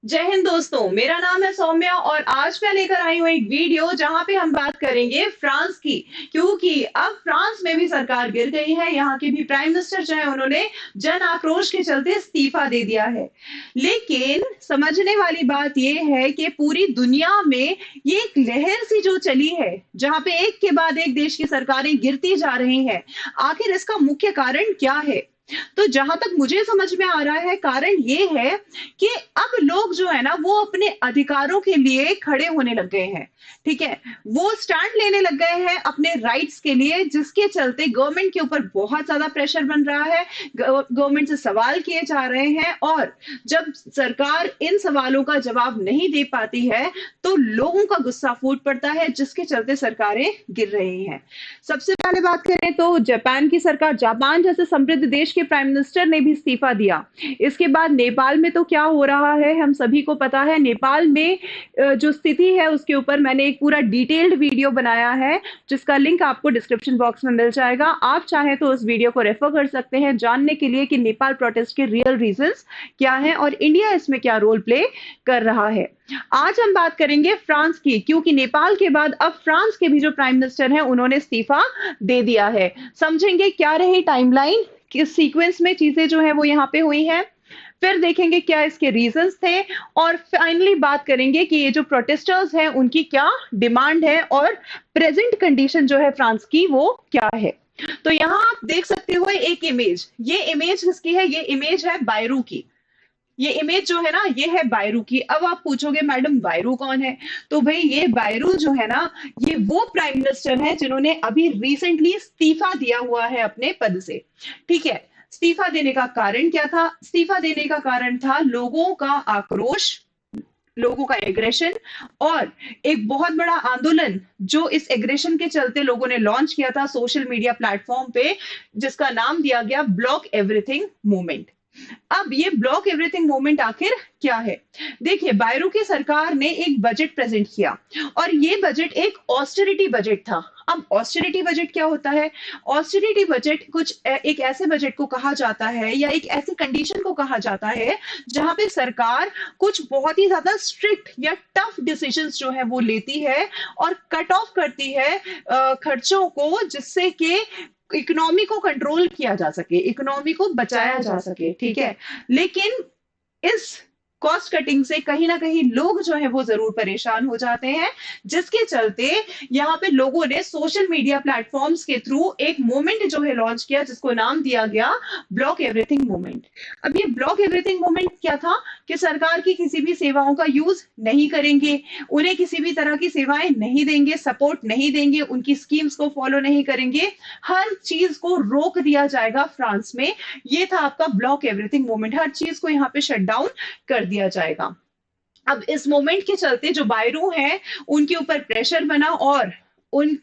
जय हिंद दोस्तों, मेरा नाम है सौम्या और आज मैं लेकर आई हूँ एक वीडियो जहां पे हम बात करेंगे फ्रांस की। क्योंकि अब फ्रांस में भी सरकार गिर गई है। यहाँ के भी प्राइम मिनिस्टर जो है उन्होंने जन आक्रोश के चलते इस्तीफा दे दिया है। लेकिन समझने वाली बात यह है कि पूरी दुनिया में ये एक लहर सी जो चली है, जहां पे एक के बाद एक देश की सरकारें गिरती जा रही हैं। आखिर इसका मुख्य कारण क्या है? तो जहां तक मुझे समझ में आ रहा है, कारण ये है कि अब लोग जो है ना वो अपने अधिकारों के लिए खड़े होने लग गए हैं। ठीक है, वो स्टैंड लेने लग गए हैं अपने राइट्स के लिए, जिसके चलते गवर्नमेंट के ऊपर बहुत ज्यादा प्रेशर बन रहा है। गवर्नमेंट से सवाल किए जा रहे हैं और जब सरकार इन सवालों का जवाब नहीं दे पाती है तो लोगों का गुस्सा फूट पड़ता है, जिसके चलते सरकारें गिर रही हैं। सबसे पहले बात करें तो जापान की सरकार, जापान जैसे समृद्ध देश के प्राइम मिनिस्टर ने भी इस्तीफा दिया। इसके बाद नेपाल में तो क्या हो रहा है हम सभी को पता है। नेपाल में जो स्थिति है उसके ऊपर मैंने एक पूरा डिटेल्ड वीडियो बनाया है, जिसका लिंक आपको डिस्क्रिप्शन बॉक्स में मिल जाएगा। आप चाहें तो उस वीडियो को रेफर कर सकते हैं जानने के लिए कि नेपाल प्रोटेस्ट के रियल रीजंस क्या हैं और इंडिया इसमें क्या रोल प्ले कर रहा है। आज हम बात करेंगे फ्रांस की, क्योंकि नेपाल के बाद अब फ्रांस के भी जो प्राइम मिनिस्टर हैं उन्होंने इस्तीफा दे दिया है। समझेंगे क्या रही टाइमलाइन, किस सीक्वेंस में चीजें जो है वो यहाँ पे हुई हैं, फिर देखेंगे क्या इसके रीजंस थे, और फाइनली बात करेंगे कि ये जो प्रोटेस्टर्स हैं उनकी क्या डिमांड है और प्रेजेंट कंडीशन जो है फ्रांस की वो क्या है। तो यहाँ आप देख सकते हो एक इमेज, ये इमेज किसकी है? ये इमेज है बायरू की। ये इमेज जो है ना ये है बायरू की। अब आप पूछोगे मैडम बायरू कौन है? तो भाई ये बायरू जो है ना, ये वो प्राइम मिनिस्टर है जिन्होंने अभी रिसेंटली इस्तीफा दिया हुआ है अपने पद से। ठीक है, इस्तीफा देने का कारण क्या था? इस्तीफा देने का कारण था लोगों का आक्रोश, लोगों का एग्रेशन, और एक बहुत बड़ा आंदोलन जो इस एग्रेशन के चलते लोगों ने लॉन्च किया था सोशल मीडिया प्लेटफॉर्म पे, जिसका नाम दिया गया ब्लॉक एवरीथिंग मूवमेंट। अब ये ब्लॉक एवरीथिंग मूवमेंट आखिर क्या है? देखिए, बायरू की सरकार ने एक बजट प्रेजेंट किया और ये बजट एक ऑस्टेरिटी बजट था। अब ऑस्टेरिटी बजट क्या होता है? ऑस्टेरिटी बजट एक ऐसे बजट को कहा जाता है या एक ऐसी कंडीशन को कहा जाता है जहां पे सरकार कुछ बहुत ही ज्यादा स्ट्रिक्ट या टफ डिसीजंस जो है वो लेती है और कट ऑफ करती है खर्चों को, जिससे कि इकोनॉमी को कंट्रोल किया जा सके, इकोनॉमी को बचाया जा सके। ठीक है, लेकिन इस कॉस्ट कटिंग से कहीं ना कहीं लोग जो है वो जरूर परेशान हो जाते हैं, जिसके चलते यहाँ पे लोगों ने सोशल मीडिया प्लेटफॉर्म्स के थ्रू एक मूवमेंट जो है लॉन्च किया, जिसको नाम दिया गया ब्लॉक एवरीथिंग मूवमेंट। अब ये ब्लॉक एवरीथिंग मूवमेंट क्या था? कि सरकार की किसी भी सेवाओं का यूज नहीं करेंगे, उन्हें किसी भी तरह की सेवाएं नहीं देंगे, सपोर्ट नहीं देंगे, उनकी स्कीम्स को फॉलो नहीं करेंगे, हर चीज को रोक दिया जाएगा फ्रांस में। ये था आपका ब्लॉक एवरीथिंग मूवमेंट, हर चीज को यहाँ पे शट डाउन कर दिया जाएगा। अब इस मोमेंट के चलते जो बायरू हैं उनके ऊपर प्रेशर बना और उन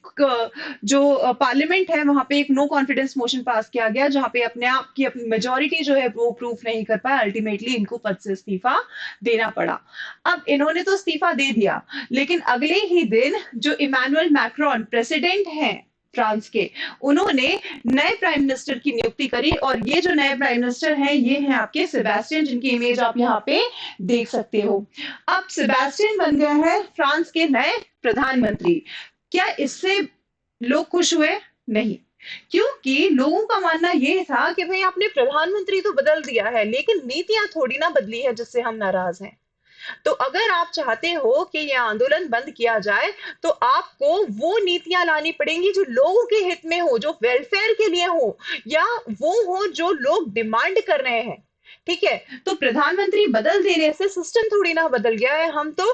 जो पार्लियामेंट है वहां पे एक नो कॉन्फिडेंस मोशन पास किया गया, जहां पे अपने आप की अपनी मेजोरिटी जो है वो प्रूफ नहीं कर पाया। अल्टीमेटली इनको पद से इस्तीफा देना पड़ा। अब इन्होंने तो इस्तीफा दे दिया, लेकिन अगले ही दिन जो इमैनुअल मैक्रोन प्रेसिडेंट हैं फ्रांस के, उन्होंने नए प्राइम मिनिस्टर की नियुक्ति करी, और ये जो नए प्राइम मिनिस्टर हैं ये हैं आपके सेबेस्टियन, जिनकी इमेज आप यहाँ पे देख सकते हो। अब सेबेस्टियन बन गया है फ्रांस के नए प्रधानमंत्री। क्या इससे लोग खुश हुए? नहीं, क्योंकि लोगों का मानना यह था कि भाई आपने प्रधानमंत्री तो बदल दिया है, लेकिन नीतियां थोड़ी ना बदली है जिससे हम नाराज हैं। तो अगर आप चाहते हो कि यह आंदोलन बंद किया जाए तो आपको वो नीतियां लानी पड़ेंगी जो लोगों के हित में हो, जो वेलफेयर के लिए हो, या वो हो जो लोग डिमांड कर रहे हैं। ठीक है, तो प्रधानमंत्री बदल देने से सिस्टम थोड़ी ना बदल गया है, हम तो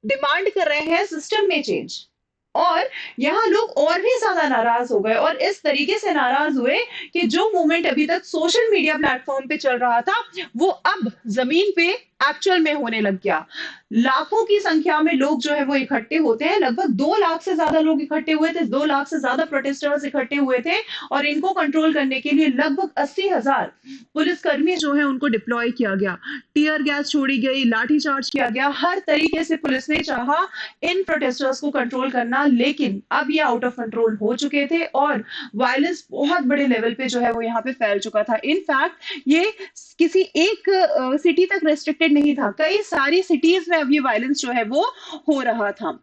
डिमांड कर रहे हैं सिस्टम में चेंज। और यहाँ लोग और भी ज्यादा नाराज हो गए, और इस तरीके से नाराज हुए कि जो मूवमेंट अभी तक सोशल मीडिया प्लेटफॉर्म पे चल रहा था वो अब जमीन पे एक्चुअल में होने लग गया। लाखों की संख्या में लोग जो है वो इकट्ठे होते हैं, लगभग 2 लाख से ज्यादा लोग इकट्ठे हुए थे, 2 लाख से ज्यादा प्रोटेस्टर्स इकट्ठे हुए थे, और इनको कंट्रोल करने के लिए लगभग 80,000 पुलिसकर्मी जो है उनको डिप्लॉय किया गया, टियर गैस छोड़ी गई, लाठीचार्ज किया गया, हर तरीके से पुलिस ने चाहा इन प्रोटेस्टर्स को कंट्रोल करना, लेकिन अब ये आउट ऑफ कंट्रोल हो चुके थे और वायलेंस बहुत बड़े लेवल पे जो है वो यहाँ पे फैल चुका था। इनफैक्ट ये किसी एक सिटी तक रेस्ट्रिक्टेड रिस्ट्रिक्टेड नहीं था, कई सारी सिटीज में अब ये वायलेंस जो है वो हो रहा था।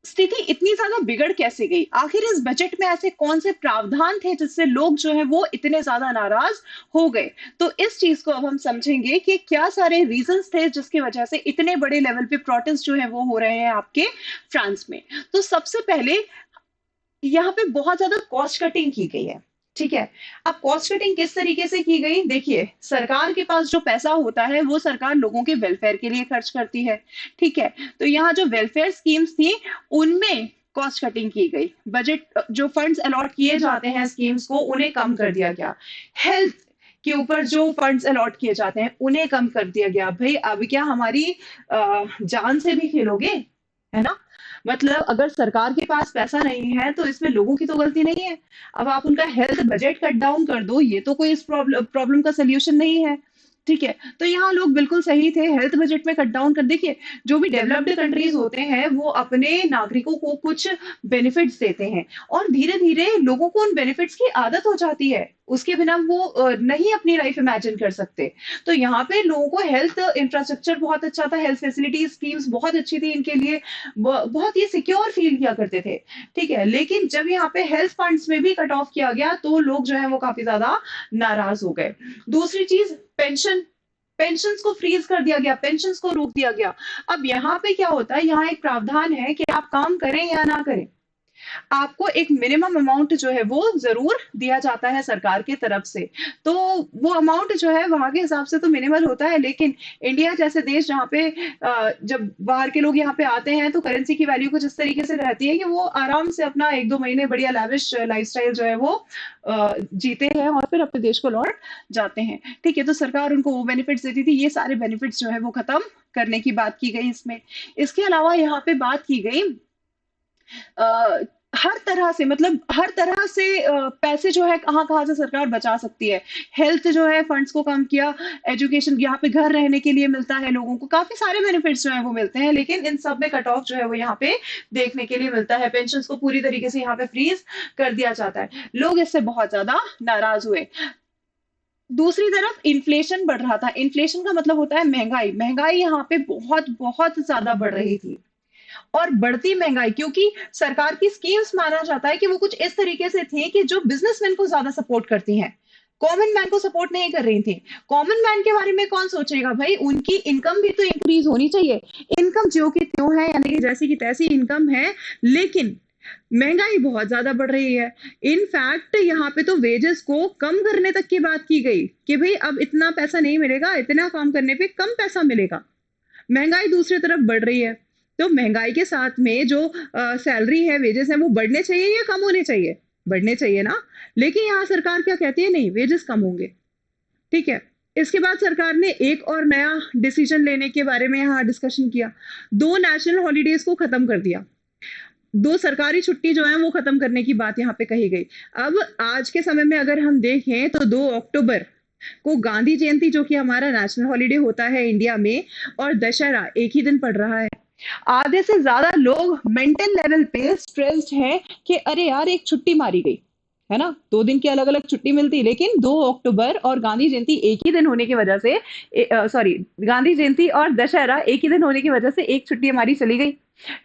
स्थिति इतनी ज्यादा बिगड़ कैसे गई? आखिर इस बजट में ऐसे कौन से प्रावधान थे जिससे लोग जो है वो इतने ज्यादा नाराज हो गए? तो इस चीज को अब हम समझेंगे कि क्या सारे रीजंस थे जिसकी वजह से इतने बड़े लेवल पे प्रोटेस्ट जो है वो हो रहे हैं आपके फ्रांस में। तो सबसे पहले यहाँ पे बहुत ज्यादा कॉस्ट कटिंग की गई है। ठीक है, अब कॉस्ट कटिंग किस तरीके से की गई? देखिए, सरकार के पास जो पैसा होता है वो सरकार लोगों के वेलफेयर के लिए खर्च करती है। ठीक है, तो यहाँ जो वेलफेयर स्कीम्स थी उनमें कॉस्ट कटिंग की गई। बजट जो फंड्स अलॉट किए जाते हैं स्कीम्स को उन्हें कम कर दिया गया। हेल्थ के ऊपर जो फंड्स अलॉट किए जाते हैं उन्हें कम कर दिया गया। भाई अब क्या हमारी जान से भी खेलोगे, है ना? मतलब अगर सरकार के पास पैसा नहीं है तो इसमें लोगों की तो गलती नहीं है। अब आप उनका हेल्थ बजट कट डाउन कर दो, ये तो कोई इस प्रॉब्लम का सोल्यूशन नहीं है। ठीक है, तो यहाँ लोग बिल्कुल सही थे, हेल्थ बजट में कट डाउन कर। देखिए, जो भी डेवलप्ड कंट्रीज होते हैं वो अपने नागरिकों को कुछ बेनिफिट्स देते हैं और धीरे धीरे लोगों को उन बेनिफिट्स की आदत हो जाती है, उसके बिना वो नहीं अपनी लाइफ इमेजिन कर सकते। तो यहाँ पे लोगों को हेल्थ इंफ्रास्ट्रक्चर बहुत अच्छा था, हेल्थ फैसिलिटी स्कीम्स बहुत अच्छी थी इनके लिए, बहुत ही सिक्योर फील किया करते थे। ठीक है, लेकिन जब यहाँ पे हेल्थ फंड्स में भी कट ऑफ किया गया तो लोग जो है वो काफी ज्यादा नाराज हो गए। दूसरी चीज, पेंशन्स को फ्रीज कर दिया गया, पेंशन्स को रोक दिया गया। अब यहाँ पे क्या होता है, यहाँ एक प्रावधान है कि आप काम करें या ना करें, आपको एक मिनिमम अमाउंट जो है वो जरूर दिया जाता है सरकार की तरफ से। तो वो अमाउंट जो है वहां के हिसाब से तो मिनिमल होता है, लेकिन इंडिया जैसे देश जहाँ पे जब बाहर के लोग यहाँ पे आते हैं तो करेंसी की वैल्यू कुछ इस तरीके से रहती है कि वो आराम से अपना 1-2 महीने बढ़िया लैविश लाइफस्टाइल जो है वो जीते हैं और फिर अपने देश को लौट जाते हैं। ठीक है, तो सरकार उनको वो बेनिफिट्स देती थी, ये सारे बेनिफिट्स जो है वो खत्म करने की बात की गई इसमें। इसके अलावा यहाँ पे बात की गई अ, हर तरह से, मतलब हर तरह से पैसे जो है कहाँ कहाँ से सरकार बचा सकती है। हेल्थ जो है फंड्स को कम किया, एजुकेशन, यहाँ पे घर रहने के लिए मिलता है लोगों को, काफी सारे बेनिफिट्स जो है वो मिलते हैं, लेकिन इन सब में कट ऑफ जो है वो यहाँ पे देखने के लिए मिलता है। पेंशन को पूरी तरीके से यहाँ पे फ्रीज कर दिया जाता है। लोग इससे बहुत ज्यादा नाराज हुए। दूसरी तरफ इन्फ्लेशन बढ़ रहा था। इन्फ्लेशन का मतलब होता है महंगाई। महंगाई यहाँ पे बहुत बहुत ज्यादा बढ़ रही थी और बढ़ती महंगाई, क्योंकि सरकार की स्कीम्स माना जाता है कि वो कुछ इस तरीके से थी कि जो बिजनेसमैन को ज्यादा सपोर्ट करती हैं, कॉमन मैन को सपोर्ट नहीं कर रही थी। कॉमन मैन के बारे में कौन सोचेगा? भाई उनकी इनकम भी तो इंक्रीज होनी चाहिए। इनकम ज्यों की त्यों है, यानी कि जैसी की तैसी इनकम है, लेकिन महंगाई बहुत ज्यादा बढ़ रही है। इनफैक्ट यहाँ पे तो वेजेस को कम करने तक की बात की गई कि भाई अब इतना पैसा नहीं मिलेगा, इतना काम करने पे कम पैसा मिलेगा। महंगाई दूसरी तरफ बढ़ रही है, तो महंगाई के साथ में जो सैलरी है, वेजेस है, वो बढ़ने चाहिए या कम होने चाहिए? बढ़ने चाहिए ना। लेकिन यहाँ सरकार क्या कहती है? नहीं, वेजेस कम होंगे। ठीक है, इसके बाद सरकार ने एक और नया डिसीजन लेने के बारे में यहाँ डिस्कशन किया। 2 नेशनल हॉलीडेज को खत्म कर दिया। 2 सरकारी छुट्टी जो है वो खत्म करने की बात यहाँ पे कही गई। अब आज के समय में अगर हम देखें तो 2 अक्टूबर को गांधी जयंती, जो कि हमारा नेशनल हॉलीडे होता है इंडिया में, और दशहरा एक ही दिन पड़ रहा है। आधे से ज्यादा लोग मेंटल लेवल पे स्ट्रेस्ड हैं कि अरे यार एक छुट्टी मारी गई, है ना? 2 दिन की अलग अलग छुट्टी मिलती, लेकिन 2 अक्टूबर और गांधी जयंती एक ही दिन होने की वजह से, सॉरी, गांधी जयंती और दशहरा एक ही दिन होने की वजह से एक छुट्टी हमारी चली गई।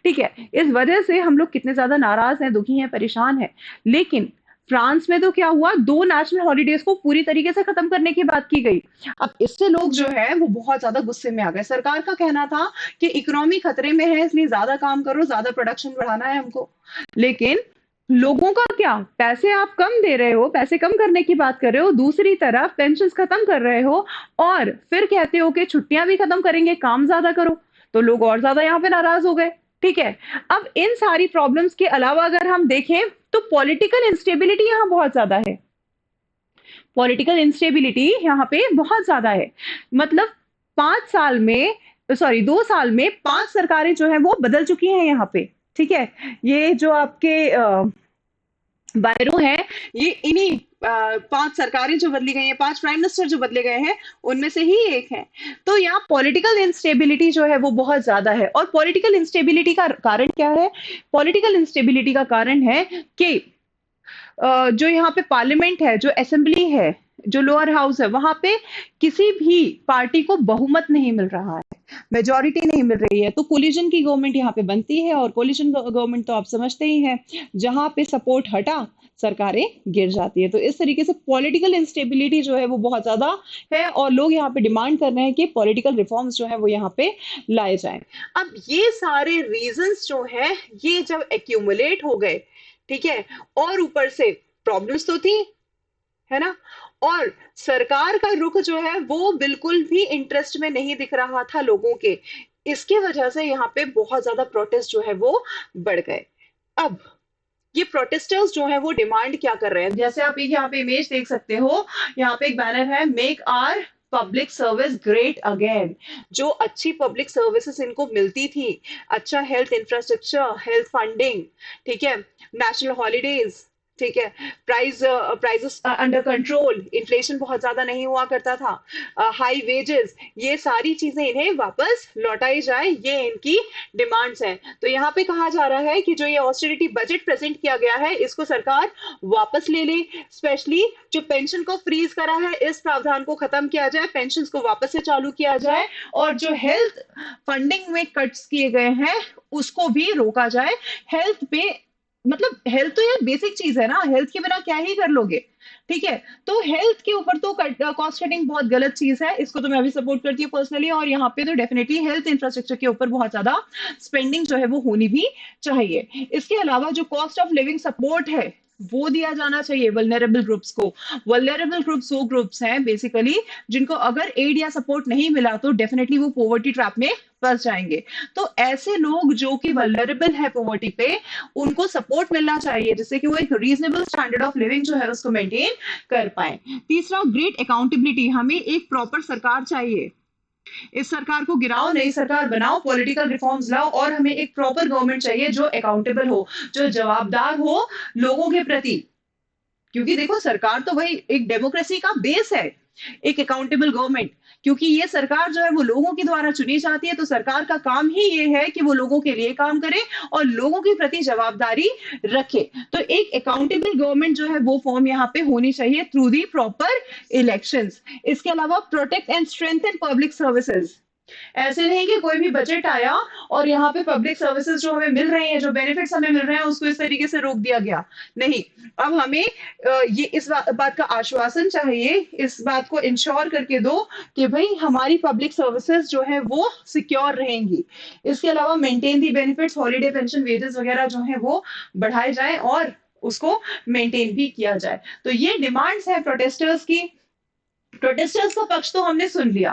ठीक है, इस वजह से हम लोग कितने ज्यादा नाराज हैं, दुखी हैं, परेशान हैं। लेकिन फ्रांस में तो क्या हुआ, 2 नेशनल हॉलीडेज को पूरी तरीके से खत्म करने की बात की गई। अब इससे लोग जो है वो बहुत ज्यादा गुस्से में आ गए। सरकार का कहना था कि इकोनॉमी खतरे में है, इसलिए ज्यादा काम करो, ज्यादा प्रोडक्शन बढ़ाना है हमको। लेकिन लोगों का क्या, पैसे आप कम दे रहे हो, पैसे कम करने की बात कर रहे हो, दूसरी तरफ पेंशन खत्म कर रहे हो और फिर कहते हो कि छुट्टियां भी खत्म करेंगे, काम ज्यादा करो। तो लोग और ज्यादा यहाँ पे नाराज हो गए। ठीक है, अब इन सारी प्रॉब्लम्स के अलावा अगर हम देखें तो पॉलिटिकल इंस्टेबिलिटी यहाँ बहुत ज्यादा है। पॉलिटिकल इंस्टेबिलिटी यहाँ पे बहुत ज्यादा है। मतलब 2 साल में 5 सरकारें जो है वो बदल चुकी हैं यहाँ पे। ठीक है, ये जो आपके बायरो है, ये इन्हीं 5 सरकारें जो बदली गई हैं, 5 प्राइम मिनिस्टर जो बदले गए हैं, उनमें से ही एक है। तो यहाँ पॉलिटिकल इंस्टेबिलिटी जो है वो बहुत ज्यादा है। और पॉलिटिकल इंस्टेबिलिटी का कारण क्या है? पॉलिटिकल इंस्टेबिलिटी का कारण है कि जो यहाँ पे पार्लियामेंट है, जो असेंबली है, जो लोअर हाउस है, वहां पे किसी भी पार्टी को बहुमत नहीं मिल रहा है, मेजोरिटी नहीं मिल रही है। तो कोलिजन की गवर्नमेंट यहाँ पे बनती है, और कोलिजन गवर्नमेंट तो आप समझते ही हैं, जहां पे सपोर्ट हटा सरकारें गिर जाती है। तो इस तरीके से पॉलिटिकल इंस्टेबिलिटी जो है वो बहुत ज्यादा है, और लोग यहाँ पे डिमांड कर रहे हैं कि पॉलिटिकल रिफॉर्म्स जो है वो यहाँ पे लाए जाएं। अब ये सारे रीजंस जो है, ये जब एक्यूमुलेट हो गए, ठीक है, और ऊपर से प्रॉब्लम्स तो थी, है ना, और सरकार का रुख जो है वो बिल्कुल भी इंटरेस्ट में नहीं दिख रहा था लोगों के, इसकी वजह से यहाँ पे बहुत ज्यादा प्रोटेस्ट जो है वो बढ़ गए। अब ये प्रोटेस्टर्स जो है वो डिमांड क्या कर रहे हैं, जैसे आप एक यहाँ पे इमेज देख सकते हो, यहाँ पे एक बैनर है, make our public service great again. जो अच्छी पब्लिक सर्विसेज इनको मिलती थी, अच्छा हेल्थ इंफ्रास्ट्रक्चर, हेल्थ फंडिंग, ठीक है, नेशनल हॉलीडेज, ठीक है, प्राइजेस अंडर कंट्रोल, इन्फ्लेशन बहुत ज्यादा नहीं हुआ करता था, हाई वेजेस, ये सारी चीजें इन्हें वापस लौटाई जाए, ये इनकी डिमांड्स हैं। तो यहाँ पे कहा जा रहा है कि जो ये ऑस्टेरिटी बजट प्रेजेंट किया गया है, इसको सरकार वापस ले ले, स्पेशली जो पेंशन को फ्रीज करा है, इस प्रावधान को खत्म किया जाए, पेंशन को वापस से चालू किया जाए, और जो हेल्थ फंडिंग में कट्स किए गए हैं उसको भी रोका जाए। हेल्थ पे, मतलब हेल्थ तो यार बेसिक चीज है ना, हेल्थ के बिना क्या ही कर लोगे, ठीक है। तो हेल्थ के ऊपर तो कॉस्ट कटिंग बहुत गलत चीज है, इसको तो मैं भी सपोर्ट करती हूँ पर्सनली, और यहाँ पे तो डेफिनेटली हेल्थ इंफ्रास्ट्रक्चर के ऊपर बहुत ज्यादा स्पेंडिंग जो है वो होनी भी चाहिए। इसके अलावा जो कॉस्ट ऑफ लिविंग सपोर्ट है वो दिया जाना चाहिए वल्नरेबल ग्रुप्स को। वल्नरेबल ग्रुप्स वो ग्रुप्स हैं बेसिकली जिनको अगर एड या सपोर्ट नहीं मिला तो डेफिनेटली वो पॉवर्टी ट्रैप में फंस जाएंगे। तो ऐसे लोग जो कि वल्नरेबल है पॉवर्टी पे, उनको सपोर्ट मिलना चाहिए, जिससे कि वो एक रीजनेबल स्टैंडर्ड ऑफ लिविंग जो है उसको मेंटेन कर पाए। तीसरा, ग्रेट अकाउंटेबिलिटी। हमें एक प्रॉपर सरकार चाहिए, इस सरकार को गिराओ नई सरकार बनाओ, पॉलिटिकल रिफॉर्म्स लाओ, और हमें एक प्रॉपर गवर्नमेंट चाहिए जो अकाउंटेबल हो, जो जवाबदार हो लोगों के प्रति। क्योंकि देखो सरकार तो वही एक डेमोक्रेसी का बेस है, एक अकाउंटेबल गवर्नमेंट, क्योंकि ये सरकार जो है वो लोगों के द्वारा चुनी जाती है। तो सरकार का काम ही ये है कि वो लोगों के लिए काम करे और लोगों के प्रति जवाबदारी रखे। तो एक अकाउंटेबल गवर्नमेंट जो है वो फॉर्म यहाँ पे होनी चाहिए थ्रू दी प्रॉपर इलेक्शंस। इसके अलावा protect and strengthen public services. ऐसे नहीं कि कोई भी बजट आया और यहाँ पे पब्लिक सर्विसेज जो हमें मिल रही हैं, जो बेनिफिट्स हमें मिल रहे हैं, उसको इस तरीके से रोक दिया गया। नहीं, अब हमें ये इस बात का आश्वासन चाहिए, इस बात को इंश्योर करके दो कि भाई हमारी पब्लिक सर्विसेज जो है वो सिक्योर रहेंगी। इसके अलावा maintain the benefits, holiday, pension, wages वगैरह जो है वो बढ़ाए जाए और उसको मेंटेन भी किया जाए। तो ये डिमांड्स है प्रोटेस्टर्स की। प्रोटेस्टर्स का पक्ष तो हमने सुन लिया,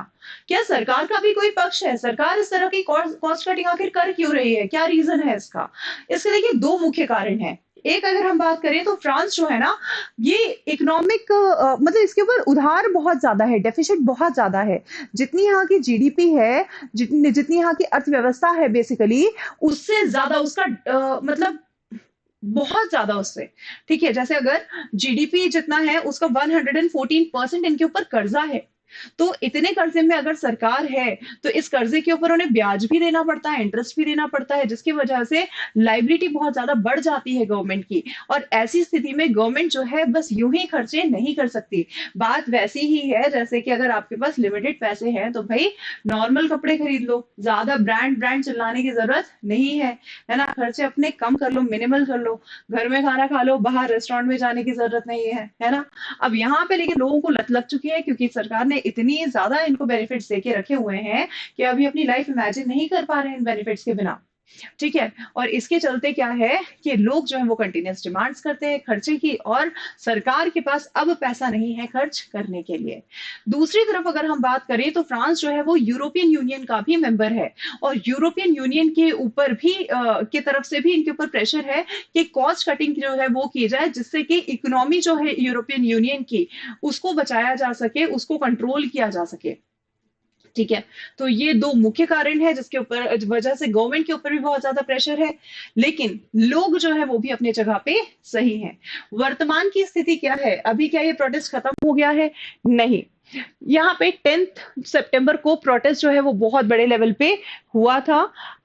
क्या सरकार का भी कोई पक्ष है? सरकार इस तरह की कॉस्ट कटिंग आखिर कर क्यों रही है, क्या रीजन है इसका? इसके देखिए दो मुख्य कारण हैं। एक अगर हम बात करें तो फ्रांस जो है ना, ये इकोनॉमिक मतलब इसके ऊपर उधार बहुत ज्यादा है, डेफिसिट बहुत ज्यादा है। जितनी यहाँ की जीडीपी है, जितनी जितनी यहाँ की अर्थव्यवस्था है बेसिकली, उससे ज्यादा उसका मतलब बहुत ज्यादा उससे, ठीक है। जैसे अगर जीडीपी जितना है उसका 114% इनके ऊपर कर्जा है। तो इतने कर्जे में अगर सरकार है तो इस कर्जे के ऊपर उन्हें ब्याज भी देना पड़ता है, इंटरेस्ट भी देना पड़ता है, जिसकी वजह से लाइबिलिटी बहुत ज्यादा बढ़ जाती है गवर्नमेंट की। और ऐसी स्थिति में गवर्नमेंट जो है बस यूं ही खर्चे नहीं कर सकती। बात वैसी ही है जैसे कि अगर आपके पास लिमिटेड पैसे हैं तो भाई नॉर्मल कपड़े खरीद लो, ज्यादा ब्रांड ब्रांड चिल्लाने की जरूरत नहीं है ना। खर्चे अपने कम कर लो, मिनिमल कर लो, घर में खाना खा लो, बाहर रेस्टोरेंट में जाने की जरूरत नहीं है ना। अब यहाँ पे लेकिन लोगों को लत लग चुकी है, क्योंकि सरकार ने इतनी ज्यादा इनको बेनिफिट्स देके रखे हुए हैं कि अभी अपनी लाइफ इमेजिन नहीं कर पा रहे हैं इन बेनिफिट्स के बिना, ठीक है। और इसके चलते क्या है कि लोग जो है वो कंटिन्यूस डिमांड्स करते हैं खर्चे की, और सरकार के पास अब पैसा नहीं है खर्च करने के लिए। दूसरी तरफ अगर हम बात करें तो फ्रांस जो है वो यूरोपियन यूनियन का भी मेंबर है, और यूरोपियन यूनियन के ऊपर भी की तरफ से भी इनके ऊपर प्रेशर है कि कॉस्ट कटिंग जो है वो की जाए, जिससे कि इकोनॉमी जो है यूरोपियन यूनियन की उसको बचाया जा सके, उसको कंट्रोल किया जा सके, ठीक है। तो ये दो मुख्य कारण है जिसके ऊपर वजह से गवर्नमेंट के ऊपर भी बहुत ज्यादा प्रेशर है, लेकिन लोग जो है वो भी अपनी जगह पे सही हैं। वर्तमान की स्थिति क्या है? अभी क्या ये प्रोटेस्ट खत्म हो गया है? नहीं, यहाँ पे 10 सितंबर को प्रोटेस्ट जो है वो बहुत बड़े लेवल पे हुआ था।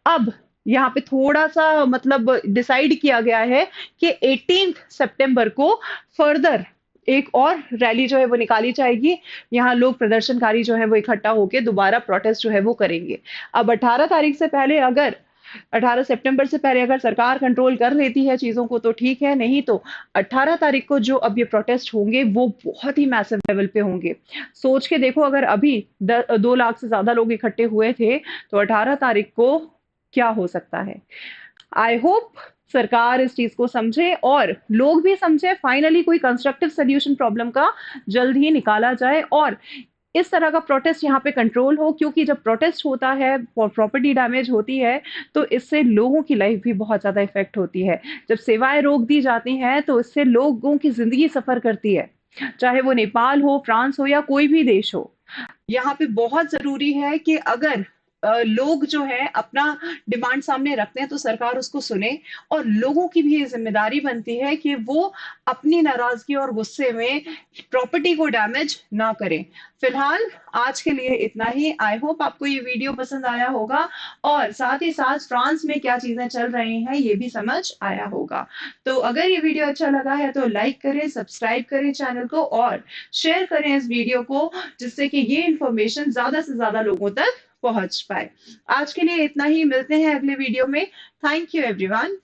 अब यहाँ पे थोड़ा सा मतलब डिसाइड किया गया है कि 18 सितंबर को फर्दर एक और रैली जो है वो निकाली जाएगी। यहाँ लोग प्रदर्शनकारी जो है वो इकट्ठा होके दोबारा प्रोटेस्ट जो है वो करेंगे। अब 18 तारीख से पहले अगर 18 सितंबर से पहले अगर सरकार कंट्रोल कर लेती है चीजों को तो ठीक है, नहीं तो 18 तारीख को जो अब ये प्रोटेस्ट होंगे वो बहुत ही मैसिव लेवल पे होंगे। सोच के देखो, अगर अभी 2 लाख से ज्यादा लोग इकट्ठे हुए थे तो 18 तारीख को क्या हो सकता है। आई होप सरकार इस चीज को समझे और लोग भी समझे, फाइनली कोई कंस्ट्रक्टिव सोल्यूशन प्रॉब्लम का जल्द ही निकाला जाए और इस तरह का प्रोटेस्ट यहाँ पे कंट्रोल हो, क्योंकि जब प्रोटेस्ट होता है और प्रॉपर्टी डैमेज होती है तो इससे लोगों की लाइफ भी बहुत ज्यादा इफेक्ट होती है। जब सेवाएं रोक दी जाती हैं तो इससे लोगों की जिंदगी सफर करती है, चाहे वो नेपाल हो, फ्रांस हो या कोई भी देश हो। यहाँ पे बहुत जरूरी है कि अगर लोग जो है अपना डिमांड सामने रखते हैं तो सरकार उसको सुने और लोगों की भी ये जिम्मेदारी बनती है कि वो अपनी नाराजगी और गुस्से में प्रॉपर्टी को डैमेज ना करें। फिलहाल आज के लिए इतना ही। आई होप आपको ये वीडियो पसंद आया होगा और साथ ही साथ फ्रांस में क्या चीजें चल रही हैं ये भी समझ आया होगा। तो अगर ये वीडियो अच्छा लगा है तो लाइक करें, सब्सक्राइब करें चैनल को और शेयर करें इस वीडियो को, जिससे कि ये इंफॉर्मेशन ज्यादा से ज्यादा लोगों तक पहुंच पाए। आज के लिए इतना ही, मिलते हैं अगले वीडियो में। Thank you everyone.